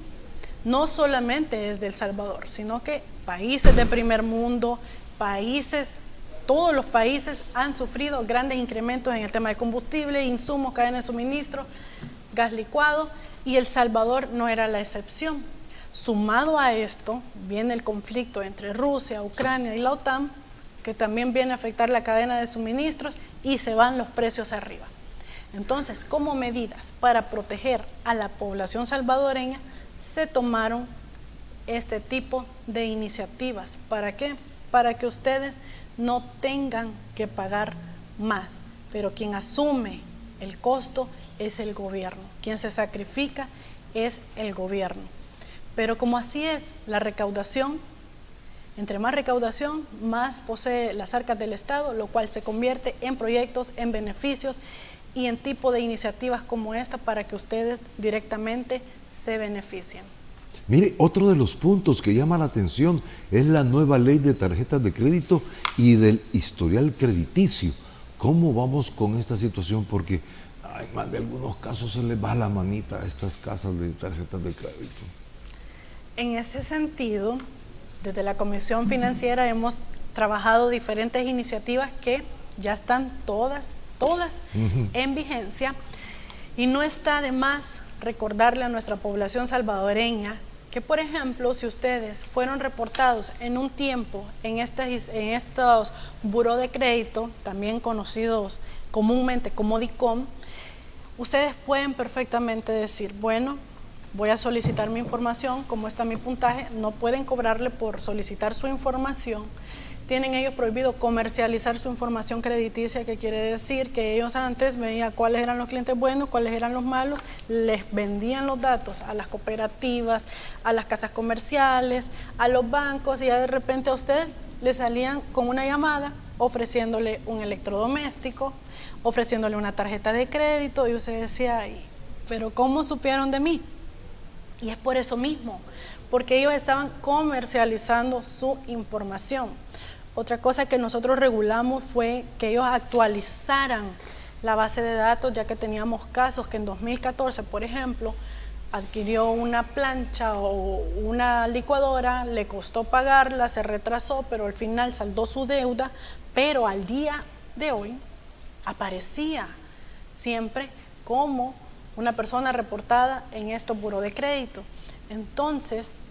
No solamente desde El Salvador, sino que países de primer mundo, todos los países han sufrido grandes incrementos en el tema de combustible, insumos, cadena de suministro, gas licuado, y El Salvador no era la excepción. Sumado a esto, viene el conflicto entre Rusia, Ucrania y la OTAN, que también viene a afectar la cadena de suministros y se van los precios arriba. Entonces, como medidas para proteger a la población salvadoreña, se tomaron este tipo de iniciativas. ¿Para qué? Para que ustedes no tengan que pagar más, pero quien asume el costo es el gobierno, quien se sacrifica es el gobierno. Pero como así es la recaudación, entre más recaudación, más posee las arcas del Estado, lo cual se convierte en proyectos, en beneficios y en tipo de iniciativas como esta para que ustedes directamente se beneficien. Mire, otro de los puntos que llama la atención es la nueva ley de tarjetas de crédito y del historial crediticio. ¿Cómo vamos con esta situación? Porque más de algunos casos se les va la manita a estas casas de tarjetas de crédito. En ese sentido, desde la Comisión Financiera hemos trabajado diferentes iniciativas que ya están todas en vigencia, y no está de más recordarle a nuestra población salvadoreña que, por ejemplo, si ustedes fueron reportados en un tiempo en estos buró de crédito, también conocidos comúnmente como DICOM, ustedes pueden perfectamente decir, bueno, voy a solicitar mi información, como está mi puntaje. No pueden cobrarle por solicitar su información. Tienen ellos prohibido comercializar su información crediticia, que quiere decir que ellos antes veían cuáles eran los clientes buenos, cuáles eran los malos, les vendían los datos a las cooperativas, a las casas comerciales, a los bancos, y ya de repente a usted le salían con una llamada ofreciéndole un electrodoméstico, ofreciéndole una tarjeta de crédito, y usted decía, ¿pero cómo supieron de mí? Y es por eso mismo, porque ellos estaban comercializando su información. Otra cosa que nosotros regulamos fue que ellos actualizaran la base de datos, ya que teníamos casos que en 2014, por ejemplo, adquirió una plancha o una licuadora, le costó pagarla, se retrasó, pero al final saldó su deuda, pero al día de hoy aparecía siempre como una persona reportada en estos buró de crédito. Entonces,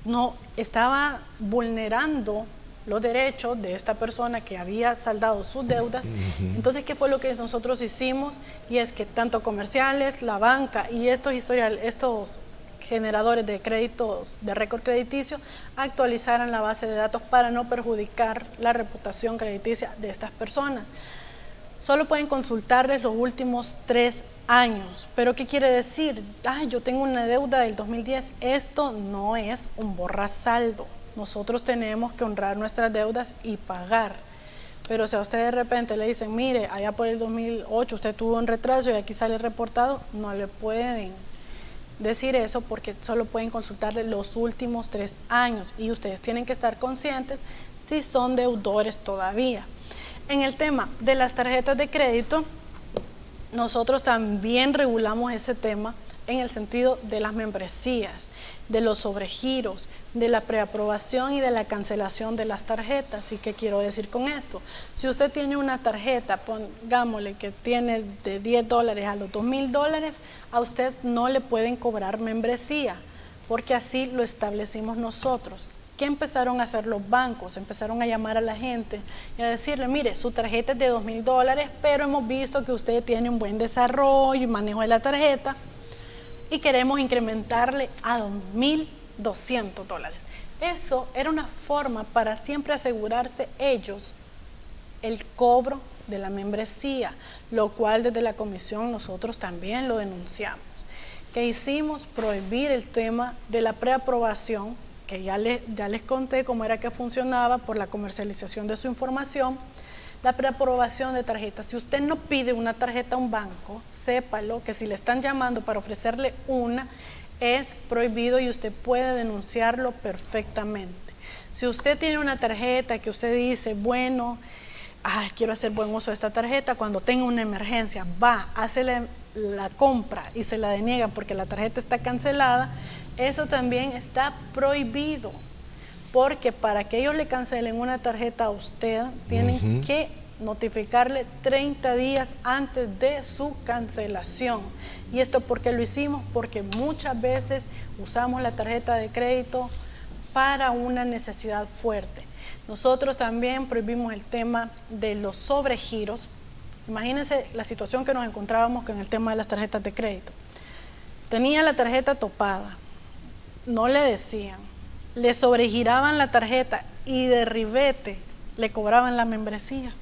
no estaba vulnerando los derechos de esta persona que había saldado sus deudas. Entonces, ¿qué fue lo que nosotros hicimos? Y es que tanto comerciales, la banca y estos generadores de créditos, de récord crediticio, actualizaran la base de datos para no perjudicar la reputación crediticia de estas personas. Solo pueden consultarles los últimos 3 años. ¿Pero qué quiere decir? Yo tengo una deuda del 2010. Esto no es un borrasaldo. Nosotros tenemos que honrar nuestras deudas y pagar. Pero si a usted de repente le dicen, mire, allá por el 2008 usted tuvo un retraso y aquí sale reportado, no le pueden decir eso, porque solo pueden consultarle los últimos 3 años y ustedes tienen que estar conscientes si son deudores todavía. En el tema de las tarjetas de crédito, nosotros también regulamos ese tema en el sentido de las membresías, de los sobregiros, de la preaprobación y de la cancelación de las tarjetas. ¿Y qué quiero decir con esto? Si usted tiene una tarjeta, pongámosle que tiene de $10 a los $2,000, a usted no le pueden cobrar membresía, porque así lo establecimos nosotros. ¿Qué empezaron a hacer los bancos? Empezaron a llamar a la gente y a decirle, mire, su tarjeta es de $2,000, pero hemos visto que usted tiene un buen desarrollo y manejo de la tarjeta y queremos incrementarle a $2,200. Eso era una forma para siempre asegurarse ellos el cobro de la membresía, lo cual desde la comisión nosotros también lo denunciamos. ¿Qué hicimos? Prohibir el tema de la preaprobación, que ya les conté cómo era que funcionaba por la comercialización de su información. La preaprobación de tarjetas. Si usted no pide una tarjeta a un banco, sépalo que si le están llamando para ofrecerle una, es prohibido y usted puede denunciarlo perfectamente. Si usted tiene una tarjeta que usted dice, bueno, quiero hacer buen uso de esta tarjeta, cuando tenga una emergencia, hace la compra y se la deniegan porque la tarjeta está cancelada, eso también está prohibido, porque para que ellos le cancelen una tarjeta a usted, tienen que notificarle 30 días antes de su cancelación. ¿Y esto por qué lo hicimos? Porque muchas veces usamos la tarjeta de crédito para una necesidad fuerte. Nosotros también prohibimos el tema de los sobregiros. Imagínense la situación que nos encontrábamos con el tema de las tarjetas de crédito. Tenía la tarjeta topada, no le decían, le sobregiraban la tarjeta y de ribete le cobraban la membresía.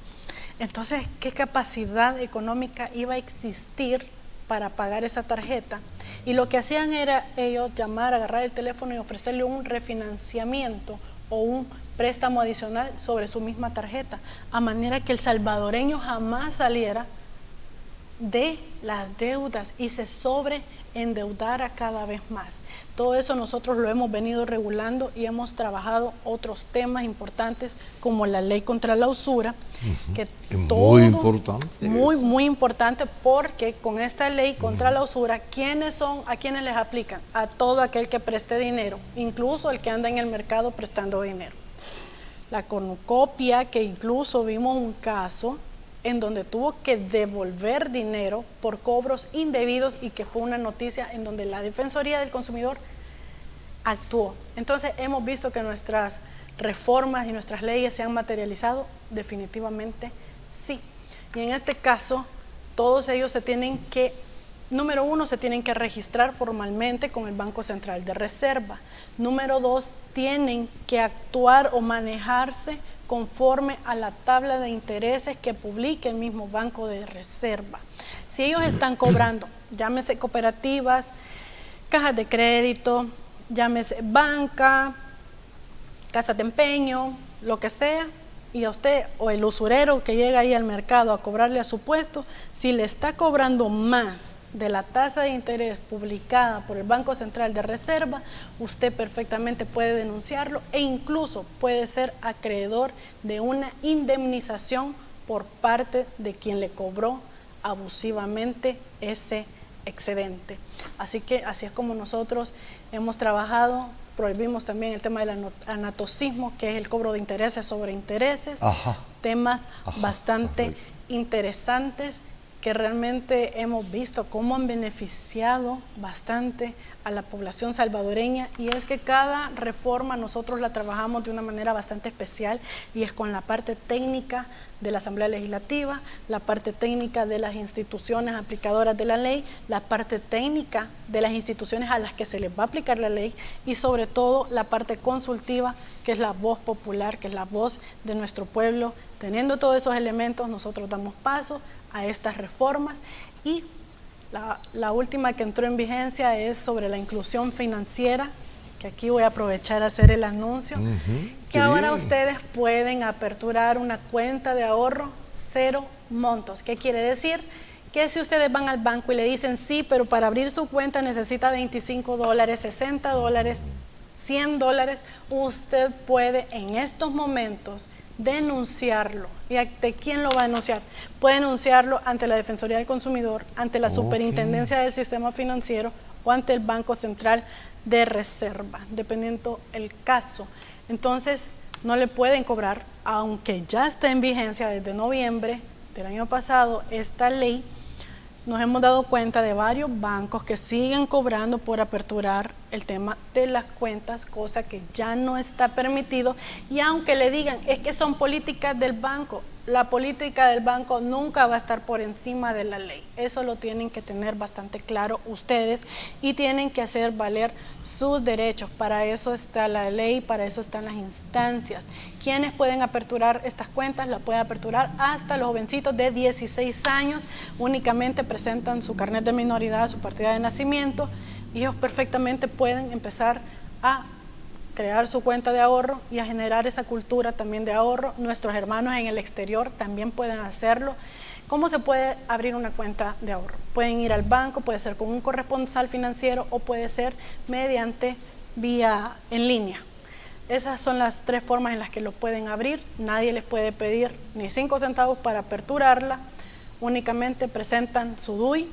Entonces, ¿qué capacidad económica iba a existir para pagar esa tarjeta? Y lo que hacían era ellos llamar, agarrar el teléfono y ofrecerle un refinanciamiento o un préstamo adicional sobre su misma tarjeta, a manera que el salvadoreño jamás saliera de las deudas y se sobreendeudara cada vez más. Todo eso nosotros lo hemos venido regulando y hemos trabajado otros temas importantes como la ley contra la usura, que muy importante. Muy importante, porque con esta ley contra la usura, ¿a quiénes les aplican? A todo aquel que preste dinero, incluso el que anda en el mercado prestando dinero. La Cornucopia, que incluso vimos un caso en donde tuvo que devolver dinero por cobros indebidos y que fue una noticia en donde la Defensoría del Consumidor actuó. Entonces hemos visto que nuestras reformas y nuestras leyes se han materializado, definitivamente sí. Y en este caso, todos ellos se tienen que, número 1, se tienen que registrar formalmente con el Banco Central de Reserva. Número 2, tienen que actuar o manejarse conforme a la tabla de intereses que publique el mismo Banco de Reserva. Si ellos están cobrando, llámese cooperativas, cajas de crédito, llámese banca, casas de empeño, lo que sea, y a usted o el usurero que llega ahí al mercado a cobrarle a su puesto, si le está cobrando más de la tasa de interés publicada por el Banco Central de Reserva, usted perfectamente puede denunciarlo e incluso puede ser acreedor de una indemnización por parte de quien le cobró abusivamente ese excedente. Así que así es como nosotros hemos trabajado. Prohibimos también el tema del anatocismo, que es el cobro de intereses sobre intereses. Temas bastante interesantes que realmente hemos visto cómo han beneficiado bastante a la población salvadoreña, y es que cada reforma nosotros la trabajamos de una manera bastante especial, y es con la parte técnica de la Asamblea Legislativa, la parte técnica de las instituciones aplicadoras de la ley, la parte técnica de las instituciones a las que se les va a aplicar la ley, y sobre todo la parte consultiva, que es la voz popular, que es la voz de nuestro pueblo. Teniendo todos esos elementos, nosotros damos paso a estas reformas, y la última que entró en vigencia es sobre la inclusión financiera, que aquí voy a aprovechar a hacer el anuncio, que ahora ustedes pueden aperturar una cuenta de ahorro 0 montos. ¿Qué quiere decir? Que si ustedes van al banco y le dicen sí, pero para abrir su cuenta necesita $25, $60, $100, usted puede en estos momentos denunciarlo. ¿Y ante quién lo va a denunciar? Puede denunciarlo ante la Defensoría del Consumidor, ante la Superintendencia del Sistema Financiero o ante el Banco Central de Reserva, dependiendo el caso. Entonces, no le pueden cobrar, aunque ya está en vigencia desde noviembre del año pasado esta ley. Nos hemos dado cuenta de varios bancos que siguen cobrando por aperturar el tema de las cuentas, cosa que ya no está permitido. Y aunque le digan, es que son políticas del banco, la política del banco nunca va a estar por encima de la ley. Eso lo tienen que tener bastante claro ustedes y tienen que hacer valer sus derechos. Para eso está la ley, para eso están las instancias. ¿Quiénes pueden aperturar estas cuentas? La pueden aperturar hasta los jovencitos de 16 años. Únicamente presentan su carnet de minoridad, su partida de nacimiento, y ellos perfectamente pueden empezar a crear su cuenta de ahorro y a generar esa cultura también de ahorro. Nuestros hermanos en el exterior también pueden hacerlo. ¿Cómo se puede abrir una cuenta de ahorro? Pueden ir al banco, puede ser con un corresponsal financiero o puede ser mediante vía en línea. Esas son las 3 formas en las que lo pueden abrir. Nadie les puede pedir ni 5 centavos para aperturarla. Únicamente presentan su DUI,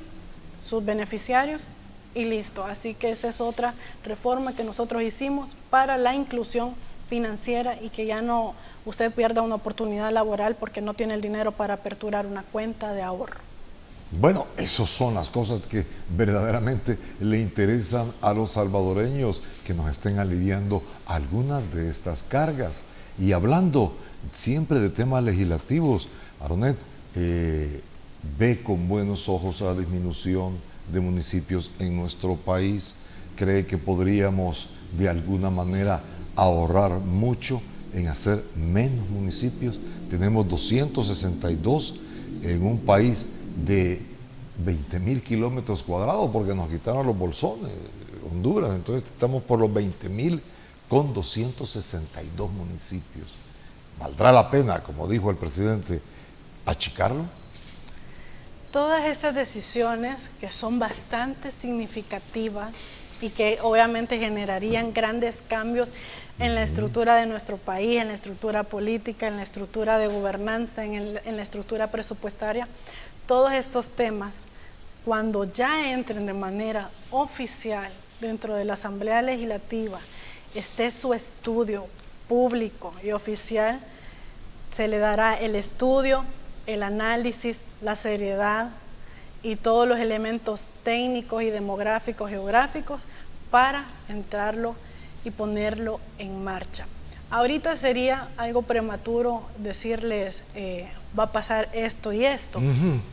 sus beneficiarios y listo. Así que esa es otra reforma que nosotros hicimos para la inclusión financiera y que ya no usted pierda una oportunidad laboral porque no tiene el dinero para aperturar una cuenta de ahorro. Bueno, esas son las cosas que verdaderamente le interesan a los salvadoreños, que nos estén aliviando algunas de estas cargas. Y hablando siempre de temas legislativos, Aronet, ve con buenos ojos la disminución de municipios en nuestro país. ¿Cree que podríamos de alguna manera ahorrar mucho en hacer menos municipios? Tenemos 262 en un país de 20.000 kilómetros cuadrados, porque nos quitaron los bolsones, Honduras. Entonces estamos por los 20.000 con 262 municipios. ¿Valdrá la pena, como dijo el presidente, achicarlo? Todas estas decisiones, que son bastante significativas y que obviamente generarían grandes cambios en la estructura de nuestro país, en la estructura política, en la estructura de gobernanza, en la estructura presupuestaria, todos estos temas, cuando ya entren de manera oficial dentro de la Asamblea Legislativa, esté su estudio público y oficial, se le dará el estudio, el análisis, la seriedad y todos los elementos técnicos y demográficos, geográficos para entrarlo y ponerlo en marcha. Ahorita sería algo prematuro decirles va a pasar esto y esto,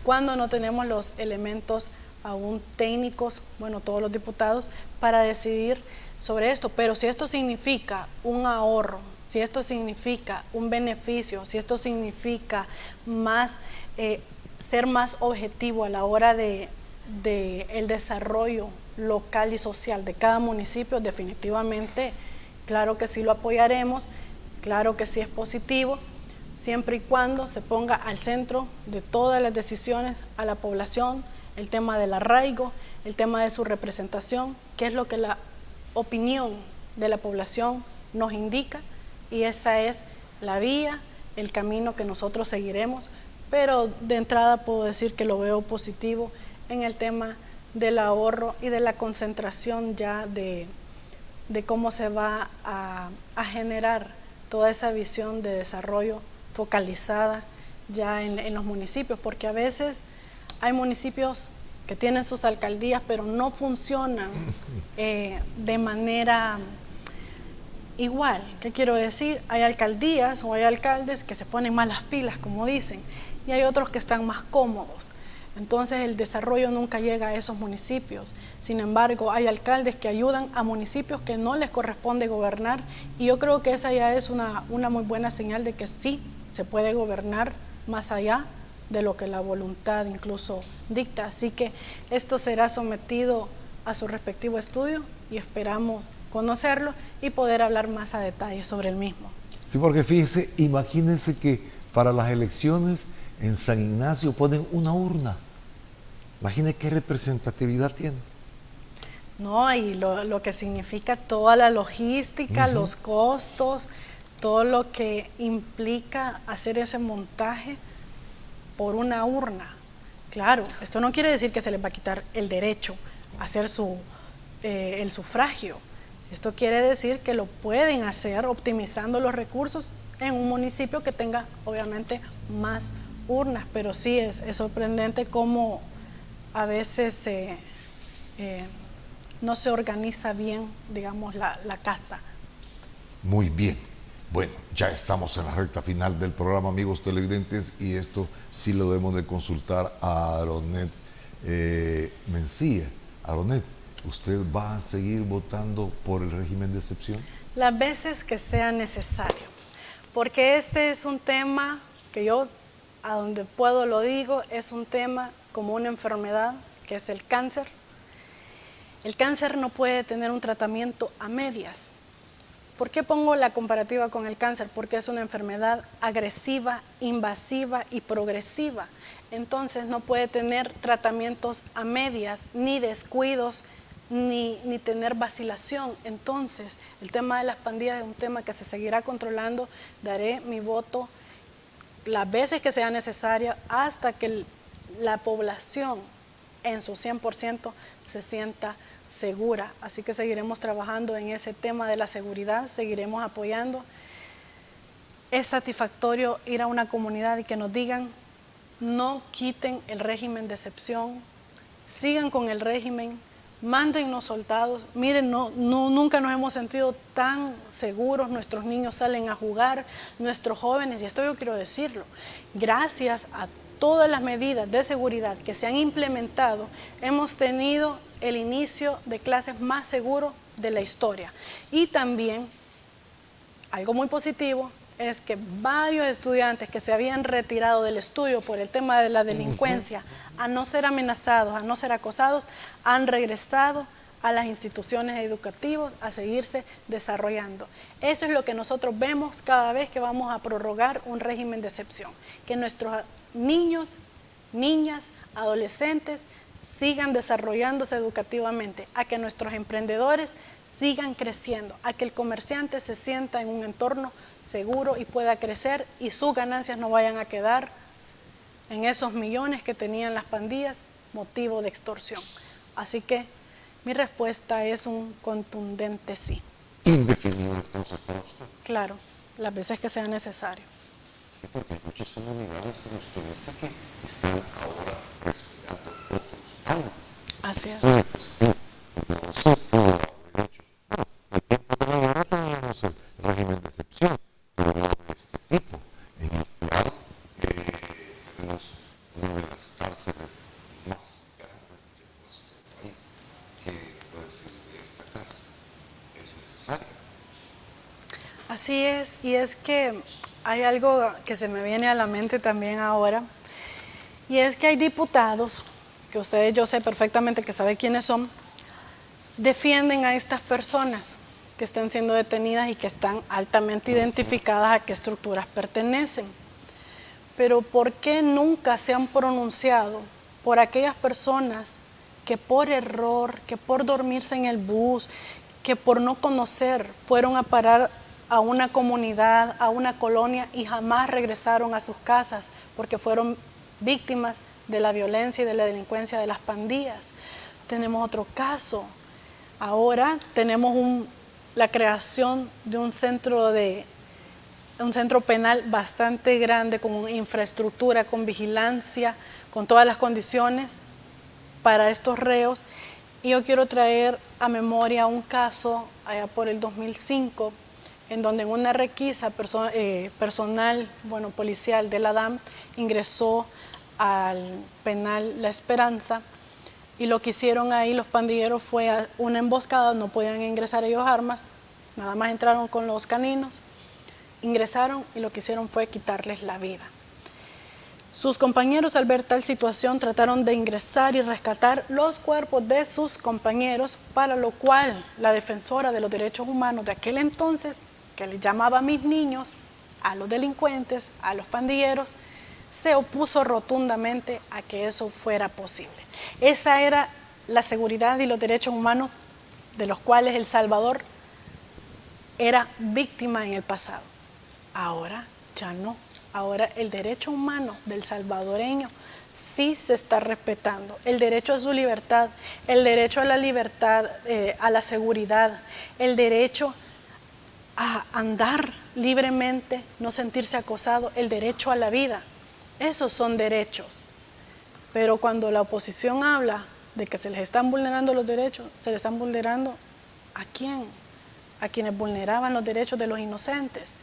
cuando no tenemos los elementos aún técnicos, bueno, todos los diputados, para decidir sobre esto. Pero si esto significa un ahorro, si esto significa un beneficio, si esto significa más, ser más objetivo a la hora de el desarrollo local y social de cada municipio, definitivamente, claro que sí lo apoyaremos, claro que sí es positivo, siempre y cuando se ponga al centro de todas las decisiones a la población, el tema del arraigo, el tema de su representación, que es lo que la opinión de la población nos indica, y esa es la vía, el camino que nosotros seguiremos. Pero de entrada puedo decir que lo veo positivo en el tema del ahorro y de la concentración ya de cómo se va a generar toda esa visión de desarrollo focalizada ya en los municipios, porque a veces hay municipios que tienen sus alcaldías pero no funcionan de manera igual. ¿Qué quiero decir? Hay alcaldías o hay alcaldes que se ponen más las pilas, como dicen, y hay otros que están más cómodos. Entonces el desarrollo nunca llega a esos municipios. Sin embargo, hay alcaldes que ayudan a municipios que no les corresponde gobernar, y yo creo que esa ya es una muy buena señal de que sí se puede gobernar más allá de lo que la voluntad incluso dicta. Así que esto será sometido a su respectivo estudio y esperamos conocerlo y poder hablar más a detalle sobre el mismo. Sí, porque fíjese, imagínense que para las elecciones en San Ignacio ponen una urna. Imagínense qué representatividad tiene. ¿no? Y lo que significa toda la logística, los costos, todo lo que implica hacer ese montaje por una urna. Claro, esto no quiere decir que se les va a quitar el derecho a hacer el sufragio. Esto quiere decir que lo pueden hacer optimizando los recursos en un municipio que tenga obviamente más urnas, pero sí es sorprendente cómo a veces no se organiza bien, digamos, la casa. Muy bien. Bueno, ya estamos en la recta final del programa, amigos televidentes, y esto sí lo debemos de consultar a Aronet Mencía. Aronet, ¿usted va a seguir votando por el régimen de excepción? Las veces que sea necesario, porque este es un tema que yo, a donde puedo lo digo, es un tema como una enfermedad que es el cáncer. El cáncer no puede tener un tratamiento a medias. ¿Por qué pongo la comparativa con el cáncer? Porque es una enfermedad agresiva, invasiva y progresiva. Entonces no puede tener tratamientos a medias, ni descuidos, ni tener vacilación. Entonces el tema de las pandillas es un tema que se seguirá controlando. Daré mi voto las veces que sea necesaria hasta que la población en su 100% se sienta segura. Así que seguiremos trabajando en ese tema de la seguridad, seguiremos apoyando. Es satisfactorio ir a una comunidad y que nos digan: no quiten el régimen de excepción, sigan con el régimen, mándennos soldados. Miren, nunca nos hemos sentido tan seguros. Nuestros niños salen a jugar, nuestros jóvenes, y esto yo quiero decirlo, gracias a todas las medidas de seguridad que se han implementado, hemos tenido el inicio de clases más seguro de la historia. Y también, algo muy positivo, es que varios estudiantes que se habían retirado del estudio por el tema de la delincuencia, a no ser amenazados, a no ser acosados, han regresado a las instituciones educativas a seguirse desarrollando. Eso es lo que nosotros vemos cada vez que vamos a prorrogar un régimen de excepción, que nuestros niños, niñas, adolescentes sigan desarrollándose educativamente, a que nuestros emprendedores sigan creciendo, a que el comerciante se sienta en un entorno seguro y pueda crecer y sus ganancias no vayan a quedar en esos millones que tenían las pandillas motivo de extorsión. Así que mi respuesta es un contundente sí. Indefinido entonces para usted. Claro, las veces que sea necesario. Sí, porque hay muchas comunidades, como usted dice, que están ahora respirando otros aires. Así es. No se puede derecho. Bueno, en el tiempo de la guerra teníamos el régimen de excepción, pero no de este tipo. En el cual tenemos una de las cárceles más grandes de nuestro país, que puede ser de esta cárcel. Es necesario. Así es, y es que hay algo que se me viene a la mente también ahora, y es que hay diputados, que ustedes, yo sé perfectamente que saben quiénes son, defienden a estas personas que están siendo detenidas y que están altamente identificadas a qué estructuras pertenecen. Pero ¿por qué nunca se han pronunciado por aquellas personas que por error, que por dormirse en el bus, que por no conocer fueron a parar a una comunidad, a una colonia y jamás regresaron a sus casas porque fueron víctimas de la violencia y de la delincuencia de las pandillas? Tenemos otro caso. Ahora tenemos la creación de un centro penal bastante grande, con infraestructura, con vigilancia, con todas las condiciones para estos reos. Y yo quiero traer a memoria un caso allá por el 2005, en donde en una requisa personal, policial de la DAM, ingresó al penal La Esperanza, y lo que hicieron ahí los pandilleros fue una emboscada. No podían ingresar ellos armas, nada más entraron con los caninos, ingresaron y lo que hicieron fue quitarles la vida. Sus compañeros, al ver tal situación, trataron de ingresar y rescatar los cuerpos de sus compañeros, para lo cual la defensora de los derechos humanos de aquel entonces, que le llamaba mis niños a los delincuentes, a los pandilleros, se opuso rotundamente a que eso fuera posible. Esa era la seguridad y los derechos humanos de los cuales El Salvador era víctima en el pasado. Ahora ya no. Ahora el derecho humano del salvadoreño sí se está respetando. El derecho a su libertad, el derecho a la libertad, a la seguridad, el derecho a andar libremente, no sentirse acosado, el derecho a la vida. Esos son derechos. Pero cuando la oposición habla de que se les están vulnerando los derechos, se les están vulnerando ¿a quién? A quienes vulneraban los derechos de los inocentes.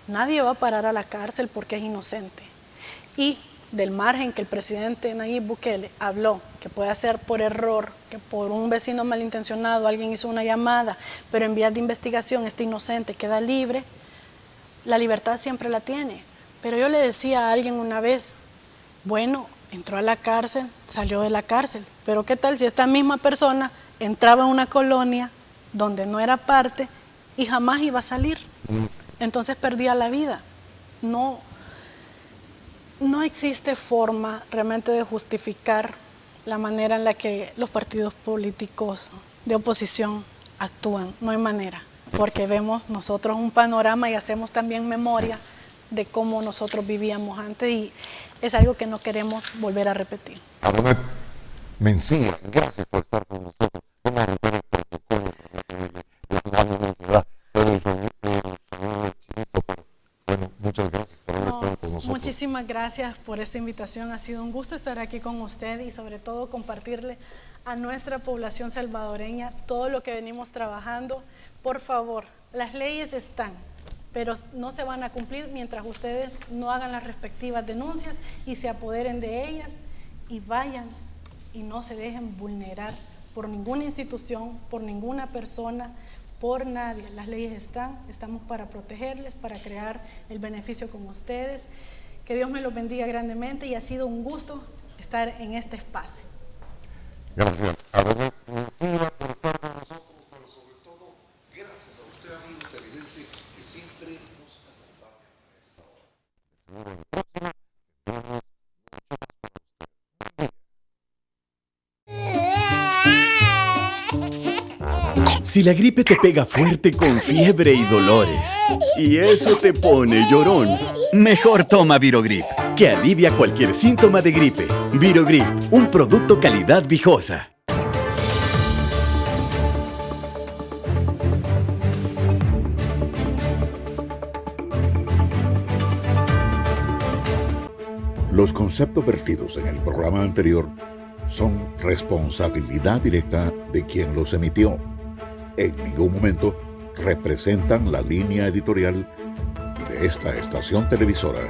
Nadie va a parar a la cárcel porque es inocente. Y del margen que el presidente Nayib Bukele habló, que puede ser por error, que por un vecino malintencionado alguien hizo una llamada, pero en vías de investigación este inocente queda libre, la libertad siempre la tiene. Pero yo le decía a alguien una vez, bueno, entró a la cárcel, salió de la cárcel, pero ¿qué tal si esta misma persona entraba a una colonia donde no era parte y jamás iba a salir? Entonces perdía la vida. No existe forma realmente de justificar la manera en la que los partidos políticos de oposición actúan. No hay manera, porque vemos nosotros un panorama y hacemos también memoria de cómo nosotros vivíamos antes y es algo que no queremos volver a repetir. Aronet Mencía, gracias por estar con nosotros. Vamos a romper el protocolo de la universidad. Bueno, muchas gracias por haber estado con nosotros. Muchísimas gracias por esta invitación. Ha sido un gusto estar aquí con usted y sobre todo compartirle a nuestra población salvadoreña todo lo que venimos trabajando. Por favor, las leyes están, pero no se van a cumplir mientras ustedes no hagan las respectivas denuncias y se apoderen de ellas y vayan y no se dejen vulnerar por ninguna institución, por ninguna persona, por nadie. Las leyes están, estamos para protegerles, para crear el beneficio con ustedes. Que Dios me los bendiga grandemente y ha sido un gusto estar en este espacio. Gracias a Aronet Mencía por estar con nosotros. Pero sobre todo, gracias a usted, amigo televidente, que siempre nos acompaña a esta hora. Seguro en la próxima tenemos mucho más para usted. Si la gripe te pega fuerte con fiebre y dolores, y eso te pone llorón, mejor toma Virogrip, que alivia cualquier síntoma de gripe. Virogrip, un producto calidad Vijosa. Los conceptos vertidos en el programa anterior son responsabilidad directa de quien los emitió. En ningún momento representan la línea editorial de esta estación televisora.